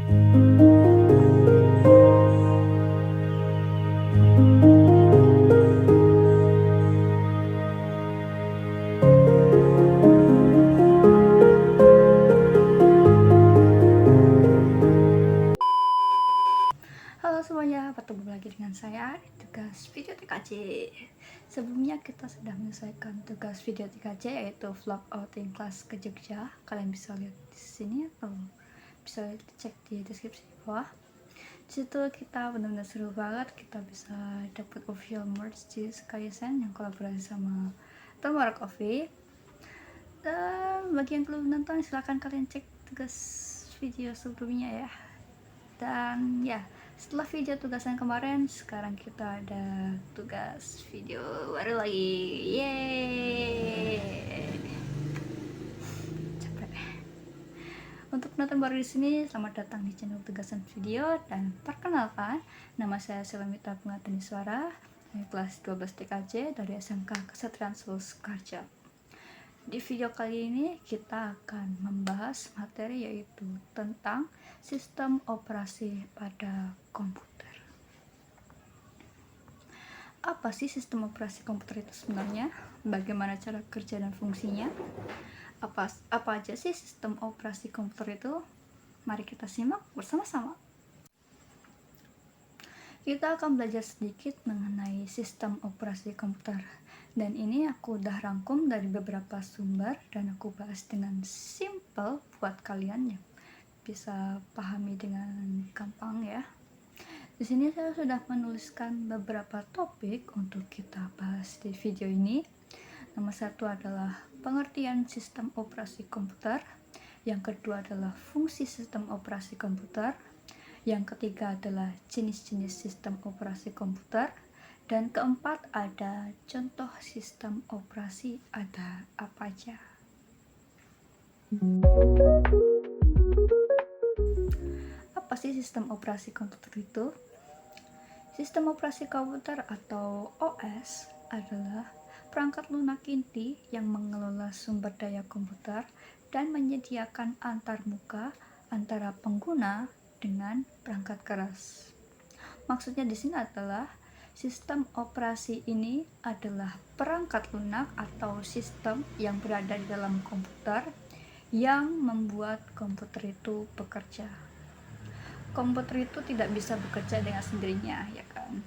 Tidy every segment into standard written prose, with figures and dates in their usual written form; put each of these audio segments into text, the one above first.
Halo semuanya, bertemu lagi dengan saya di tugas video TKJ. Sebelumnya kita sudah menyelesaikan tugas video TKJ yaitu vlog outing kelas ke Jogja. Kalian bisa lihat di sini atau bisa cek di deskripsi bawah. Di situ kita benar-benar seru banget, kita bisa dapat official merch di Skysen yang kolaborasi sama Tomorrow Coffee. Dan bagi yang belum nonton silahkan kalian cek tugas video sebelumnya ya. Dan ya, setelah video tugasan kemarin, sekarang kita ada tugas video baru lagi. Yeay, capek. Untuk penonton baru di sini, selamat datang di channel tugasan video. Dan perkenalkan, nama saya Selamita Pengateni Suara dari kelas 12 TKJ dari SMK Kesatrian Solo Sukoharjo. Di video kali ini kita akan membahas materi yaitu tentang sistem operasi pada komputer. Apa sih sistem operasi komputer itu sebenarnya? Bagaimana cara kerja dan fungsinya? Apa aja sih sistem operasi komputer itu? Mari kita simak bersama-sama. Kita akan belajar sedikit mengenai sistem operasi komputer. Dan ini aku udah rangkum dari beberapa sumber dan aku bahas dengan simple buat kalian yang bisa pahami dengan gampang ya. Di sini saya sudah menuliskan beberapa topik untuk kita bahas di video ini. Nomor satu adalah pengertian sistem operasi komputer. Yang kedua adalah fungsi sistem operasi komputer. Yang ketiga adalah jenis-jenis sistem operasi komputer. Dan keempat ada contoh sistem operasi ada apa aja. Apa sih sistem operasi komputer itu? Sistem operasi komputer atau OS adalah perangkat lunak inti yang mengelola sumber daya komputer dan menyediakan antarmuka antara pengguna dengan perangkat keras. Maksudnya di sini adalah sistem operasi ini adalah perangkat lunak atau sistem yang berada di dalam komputer yang membuat komputer itu bekerja. Komputer itu tidak bisa bekerja dengan sendirinya, ya kan?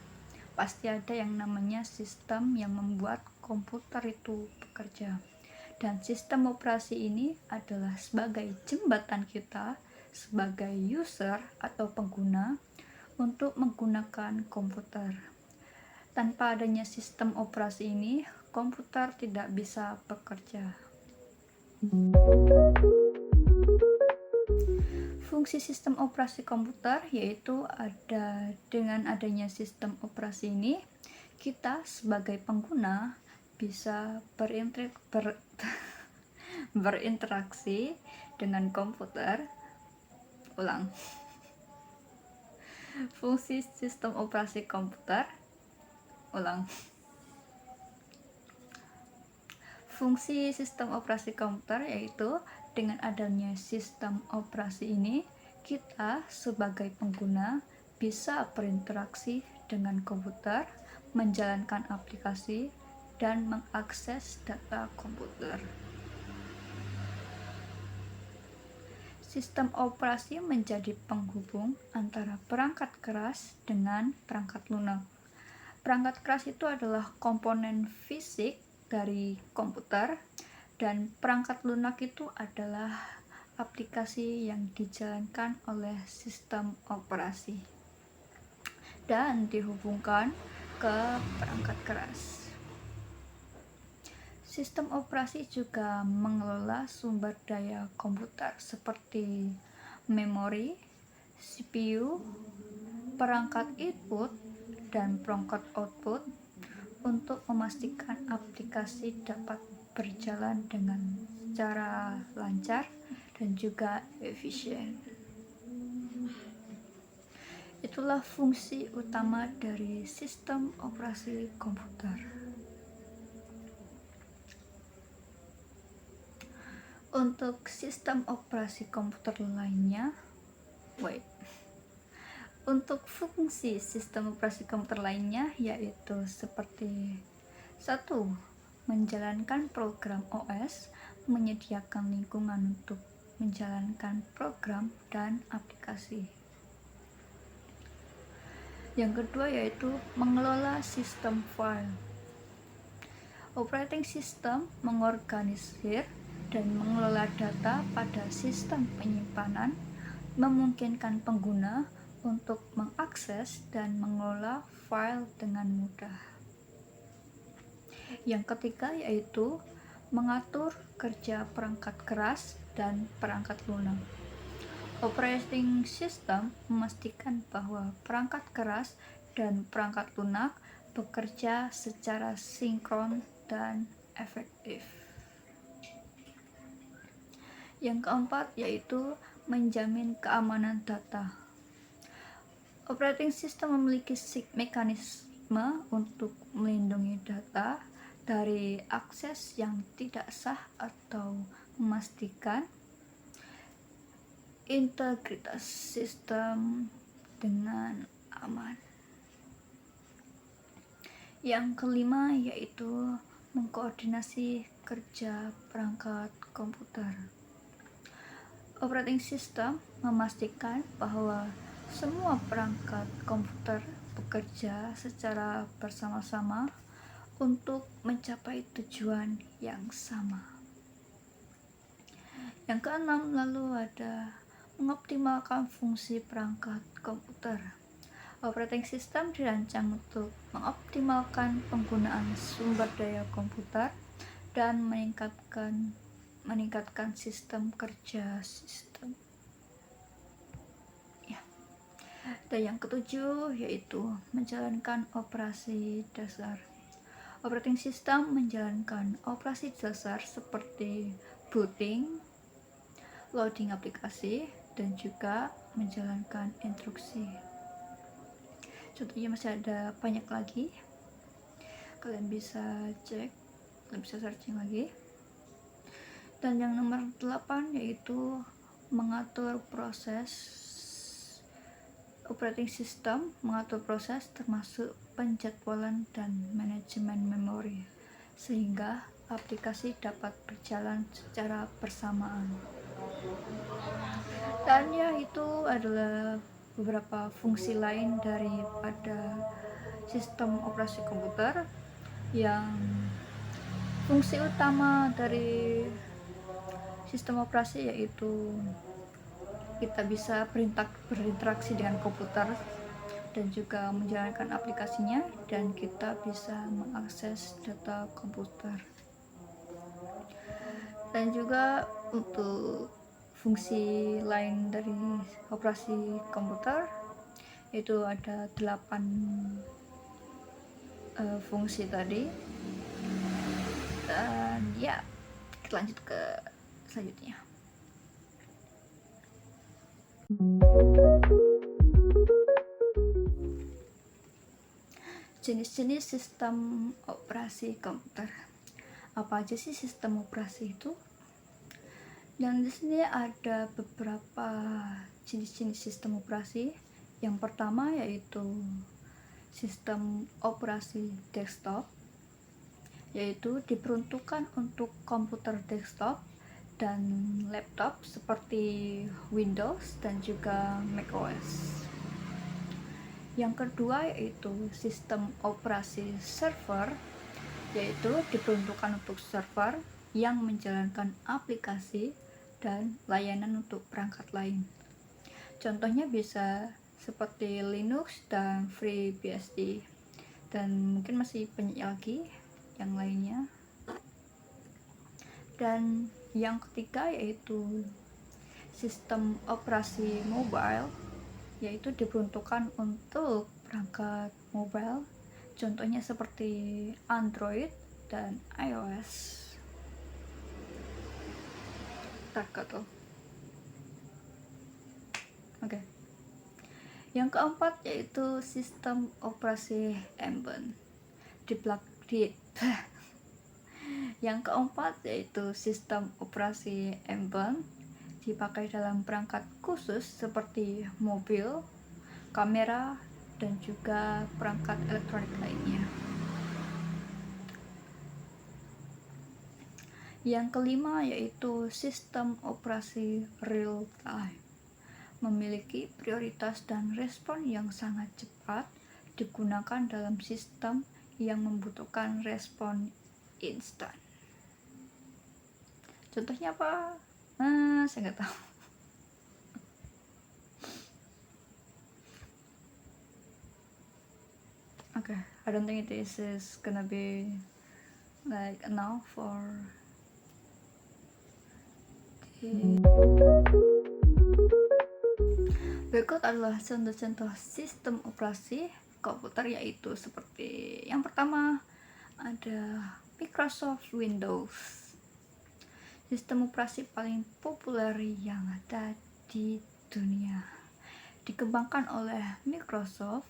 Pasti ada yang namanya sistem yang membuat komputer itu bekerja. Dan sistem operasi ini adalah sebagai jembatan kita sebagai user atau pengguna untuk menggunakan komputer. Tanpa adanya sistem operasi ini, komputer tidak bisa bekerja. Fungsi sistem operasi komputer yaitu dengan adanya sistem operasi ini, kita sebagai pengguna bisa berinteraksi dengan komputer. Fungsi sistem operasi komputer. Fungsi sistem operasi komputer yaitu dengan adanya sistem operasi ini, kita sebagai pengguna bisa berinteraksi dengan komputer, menjalankan aplikasi, dan mengakses data komputer. Sistem operasi menjadi penghubung antara perangkat keras dengan perangkat lunak. Perangkat keras itu adalah komponen fisik dari komputer dan perangkat lunak itu adalah aplikasi yang dijalankan oleh sistem operasi dan dihubungkan ke perangkat keras. Sistem operasi juga mengelola sumber daya komputer seperti memori, CPU, perangkat input, dan perangkat output untuk memastikan aplikasi dapat berjalan dengan secara lancar dan juga efisien. Itulah fungsi utama dari sistem operasi komputer. Untuk sistem operasi komputer lainnya, Wait. Untuk fungsi sistem operasi komputer lainnya yaitu seperti 1. Menjalankan program OS, menyediakan lingkungan untuk menjalankan program dan aplikasi. Yang kedua yaitu mengelola sistem file. Operating system mengorganisir dan mengelola data pada sistem penyimpanan, memungkinkan pengguna untuk mengakses dan mengelola file dengan mudah. Yang ketiga yaitu mengatur kerja perangkat keras dan perangkat lunak. Operating system memastikan bahwa perangkat keras dan perangkat lunak bekerja secara sinkron dan efektif. Yang keempat yaitu menjamin keamanan data. Operating system memiliki mekanisme untuk melindungi data dari akses yang tidak sah atau memastikan integritas sistem dengan aman. Yang kelima yaitu mengkoordinasi kerja perangkat komputer. Operating system memastikan bahwa semua perangkat komputer bekerja secara bersama-sama untuk mencapai tujuan yang sama. Yang keenam lalu ada mengoptimalkan fungsi perangkat komputer. Operating system dirancang untuk mengoptimalkan penggunaan sumber daya komputer dan meningkatkan sistem kerja sistem. Ya. Dan yang ketujuh yaitu menjalankan operasi dasar. Operating system menjalankan operasi dasar seperti booting, loading aplikasi, dan juga menjalankan instruksi. Contohnya masih ada banyak lagi, kalian bisa cek, kalian bisa searching lagi. Dan yang nomor 8 yaitu mengatur proses. Operating system mengatur proses termasuk penjadwalan dan manajemen memori sehingga aplikasi dapat berjalan secara bersamaan. Dan ya, itu adalah beberapa fungsi lain daripada sistem operasi komputer. Yang fungsi utama dari sistem operasi yaitu kita bisa berinteraksi dengan komputer dan juga menjalankan aplikasinya, dan kita bisa mengakses data komputer. Dan juga untuk fungsi lain dari operasi komputer itu ada 8 fungsi tadi. Dan ya, kita lanjut ke selanjutnya. Jenis-jenis sistem operasi komputer. Apa aja sih sistem operasi itu? Dan di sini ada beberapa jenis-jenis sistem operasi. Yang pertama yaitu sistem operasi desktop, yaitu diperuntukkan untuk komputer desktop dan laptop seperti Windows dan juga macOS. Yang kedua yaitu sistem operasi server, yaitu diperuntukkan untuk server yang menjalankan aplikasi dan layanan untuk perangkat lain. Contohnya bisa seperti Linux dan FreeBSD, dan mungkin masih banyak lagi yang lainnya. Dan yang ketiga yaitu sistem operasi mobile, yaitu diperuntukkan untuk perangkat mobile. Contohnya seperti Android dan iOS. Oke. Yang keempat yaitu sistem operasi ambient. Yang keempat yaitu sistem operasi ambient dipakai dalam perangkat khusus seperti mobil, kamera, dan juga perangkat elektronik lainnya. Yang kelima yaitu sistem operasi real time. Memiliki prioritas dan respon yang sangat cepat, digunakan dalam sistem yang membutuhkan respon instan. Contohnya apa? Saya nggak tahu. Okay, I don't think this is gonna be like enough for the... Berikut adalah contoh-contoh sistem operasi komputer, yaitu seperti yang pertama ada Microsoft Windows. Sistem operasi paling populer yang ada di dunia. Dikembangkan oleh Microsoft,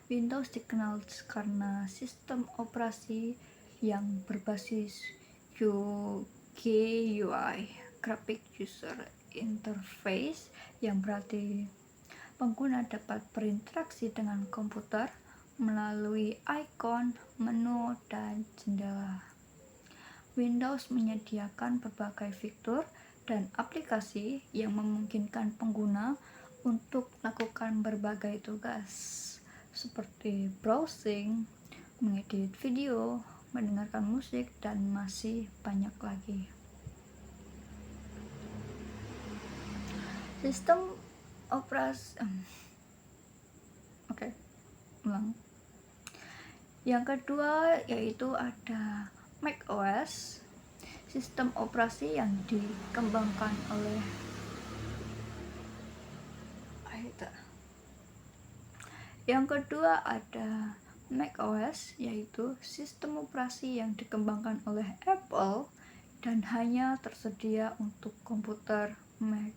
Windows dikenal karena sistem operasi yang berbasis GUI, Graphic User Interface, yang berarti pengguna dapat berinteraksi dengan komputer melalui ikon, menu, dan jendela. Windows menyediakan berbagai fitur dan aplikasi yang memungkinkan pengguna untuk melakukan berbagai tugas seperti browsing, mengedit video, mendengarkan musik, dan masih banyak lagi. Sistem operasi ulang. Yang kedua yaitu ada macOS, sistem operasi yang dikembangkan oleh Yang kedua ada macOS, yaitu sistem operasi yang dikembangkan oleh Apple dan hanya tersedia untuk komputer Mac.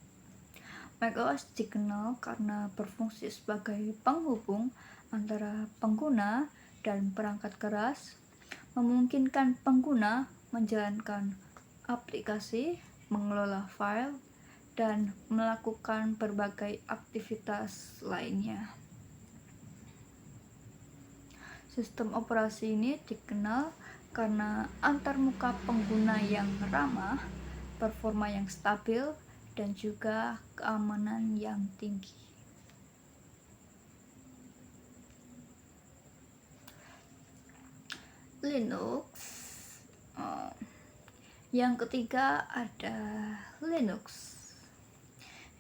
macOS dikenal karena berfungsi sebagai penghubung antara pengguna dan perangkat keras, memungkinkan pengguna menjalankan aplikasi, mengelola file, dan melakukan berbagai aktivitas lainnya. Sistem operasi ini dikenal karena antarmuka pengguna yang ramah, performa yang stabil, dan juga keamanan yang tinggi. Linux. Yang ketiga ada Linux,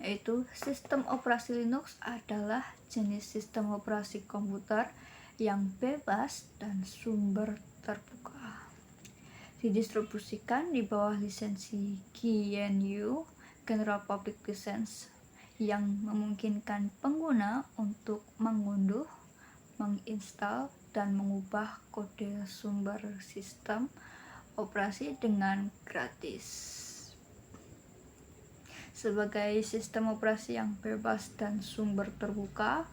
yaitu sistem operasi Linux adalah jenis sistem operasi komputer yang bebas dan sumber terbuka. Didistribusikan di bawah lisensi GNU, General Public License, yang memungkinkan pengguna untuk mengunduh, menginstal, dan mengubah kode sumber sistem operasi dengan gratis. Sebagai sistem operasi yang bebas dan sumber terbuka,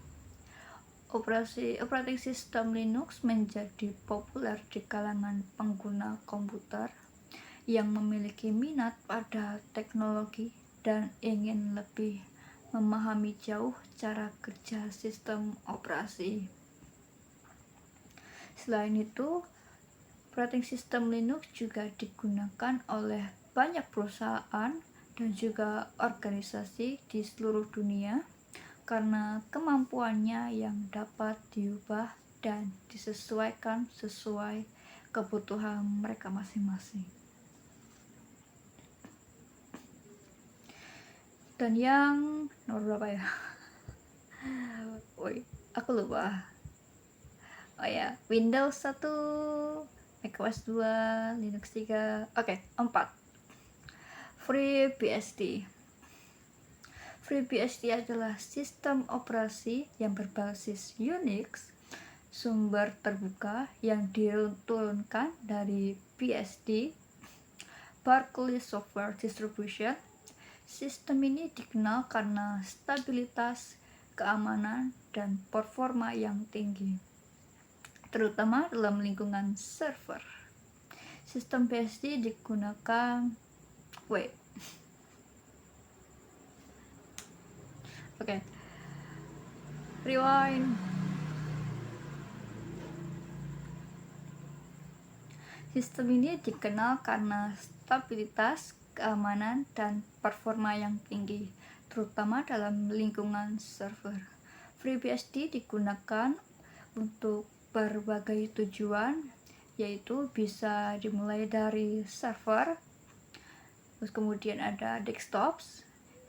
operating system Linux menjadi populer di kalangan pengguna komputer yang memiliki minat pada teknologi dan ingin lebih memahami jauh cara kerja sistem operasi. Selain itu, operating system Linux juga digunakan oleh banyak perusahaan dan juga organisasi di seluruh dunia karena kemampuannya yang dapat diubah dan disesuaikan sesuai kebutuhan mereka masing-masing. Dan yang nomor berapa ya? Aku lupa. Windows 1, macOS 2, Linux 3, 4. FreeBSD. FreeBSD adalah sistem operasi yang berbasis Unix, sumber terbuka yang diturunkan dari BSD, Berkeley Software Distribution. Sistem ini dikenal karena stabilitas, keamanan, dan performa yang tinggi, terutama dalam lingkungan server. Sistem BSD digunakan Oke, rewind. Sistem ini dikenal karena stabilitas, keamanan, dan performa yang tinggi, terutama dalam lingkungan server. FreeBSD digunakan untuk berbagai tujuan, yaitu bisa dimulai dari server, terus kemudian ada desktops,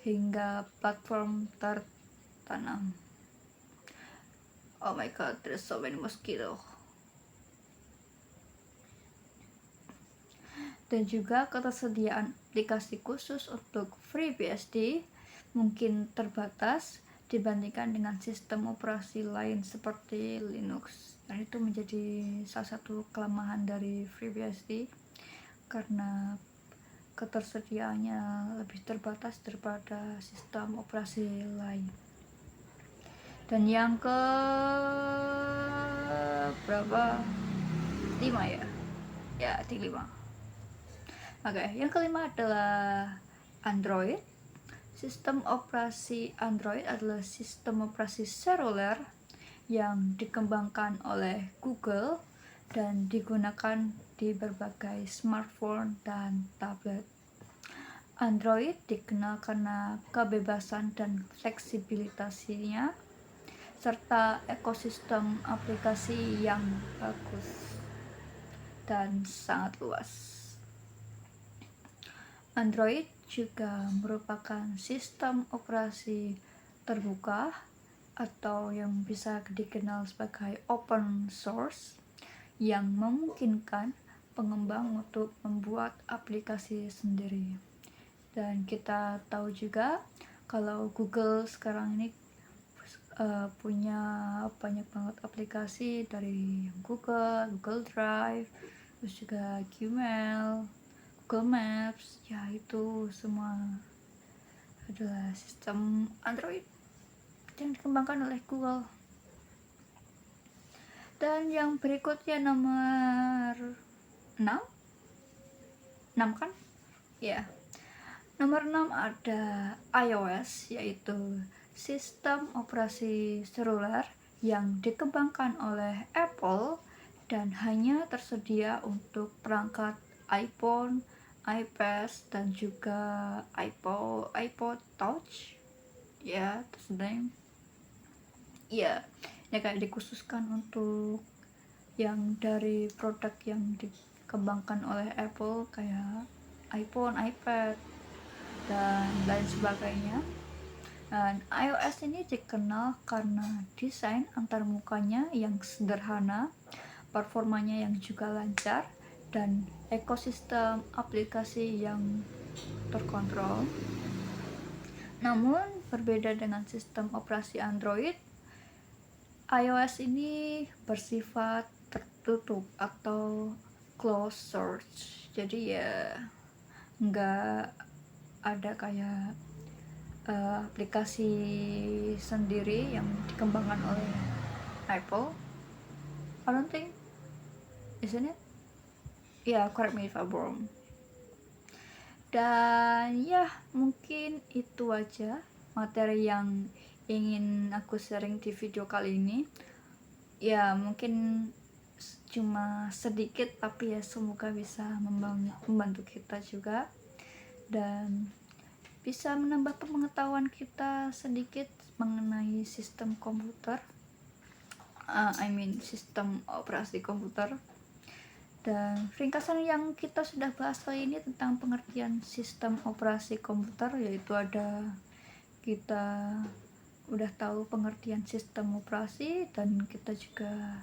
hingga platform tertanam. Oh my god, there's so many mosquito. Dan juga ketersediaan aplikasi khusus untuk FreeBSD mungkin terbatas dibandingkan dengan sistem operasi lain seperti Linux. Dan itu menjadi salah satu kelemahan dari FreeBSD karena ketersediaannya lebih terbatas daripada sistem operasi lain. Dan yang ke berapa? 5 ya? Ya, di 5. Oke, yang kelima adalah Android. Sistem operasi Android adalah sistem operasi seluler yang dikembangkan oleh Google dan digunakan di berbagai smartphone dan tablet. Android dikenal karena kebebasan dan fleksibilitasnya serta ekosistem aplikasi yang bagus dan sangat luas. Android juga merupakan sistem operasi terbuka atau yang bisa dikenal sebagai open source yang memungkinkan pengembang untuk membuat aplikasi sendiri. Dan kita tahu juga kalau Google sekarang ini punya banyak banget aplikasi dari Google Drive, terus juga Gmail, Google Maps, ya itu semua adalah sistem Android yang dikembangkan oleh Google. Dan yang berikutnya nomor 6 kan? Ya. Nomor 6 ada iOS, yaitu sistem operasi seluler yang dikembangkan oleh Apple dan hanya tersedia untuk perangkat iPhone, iPad, dan juga iPod Touch. Ya, tersedia. Ya, kayak dikhususkan untuk yang dari produk yang dikembangkan oleh Apple kayak iPhone, iPad, dan lain sebagainya. Dan iOS ini dikenal karena desain antarmukanya yang sederhana, performanya yang juga lancar, dan ekosistem aplikasi yang terkontrol. Namun, berbeda dengan sistem operasi Android, iOS ini bersifat tertutup atau closed source. Jadi ya nggak ada kayak aplikasi sendiri yang dikembangkan oleh Apple. I don't think, isn't it? Yeah, correct me if I'm wrong. Dan ya mungkin itu aja materi yang ingin aku sharing di video kali ini. Ya mungkin cuma sedikit, tapi ya semoga bisa membantu kita juga dan bisa menambah pengetahuan kita sedikit mengenai sistem komputer, sistem operasi komputer. Dan ringkasan yang kita sudah bahas kali ini tentang pengertian sistem operasi komputer, yaitu ada kita udah tahu pengertian sistem operasi dan kita juga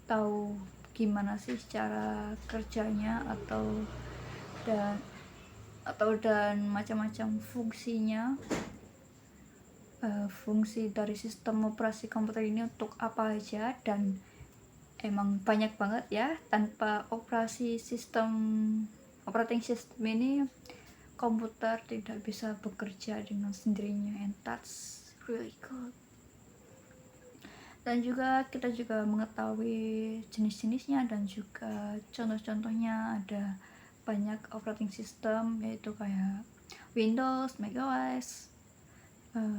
tahu gimana sih cara kerjanya dan macam-macam fungsinya. Fungsi dari sistem operasi komputer ini untuk apa aja, dan emang banyak banget ya. Tanpa operating system ini komputer tidak bisa bekerja dengan sendirinya, and that's really good. Dan juga kita juga mengetahui jenis-jenisnya dan juga contoh-contohnya. Ada banyak operating system, yaitu kayak Windows, macOS,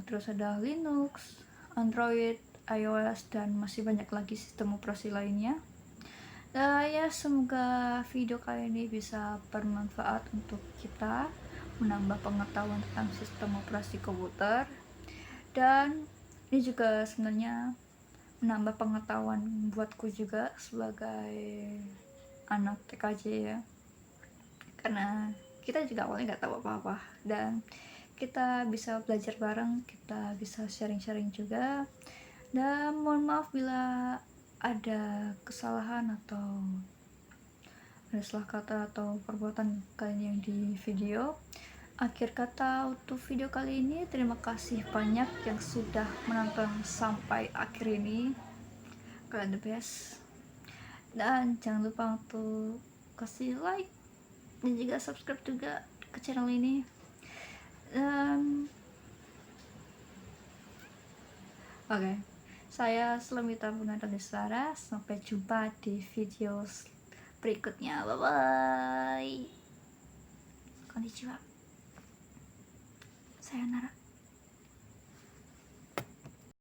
terus ada Linux, Android, iOS, dan masih banyak lagi sistem operasi lainnya. Ya, semoga video kali ini bisa bermanfaat untuk kita menambah pengetahuan tentang sistem operasi komputer, dan ini juga sebenarnya menambah pengetahuan buatku juga sebagai anak TKJ ya, karena kita juga awalnya nggak tahu apa-apa, dan kita bisa belajar bareng, kita bisa sharing-sharing juga. Dan mohon maaf bila ada kesalahan atau ada salah kata atau perbuatan kalian yang di video. Akhir kata untuk video kali ini, terima kasih banyak yang sudah menonton sampai akhir ini, kalian the best. Dan jangan lupa untuk kasih like dan juga subscribe juga ke channel ini. Oke, saya Slemita Bunga Suara. Sampai jumpa di video berikutnya. Bye bye. Konnichiwa. Sayonara.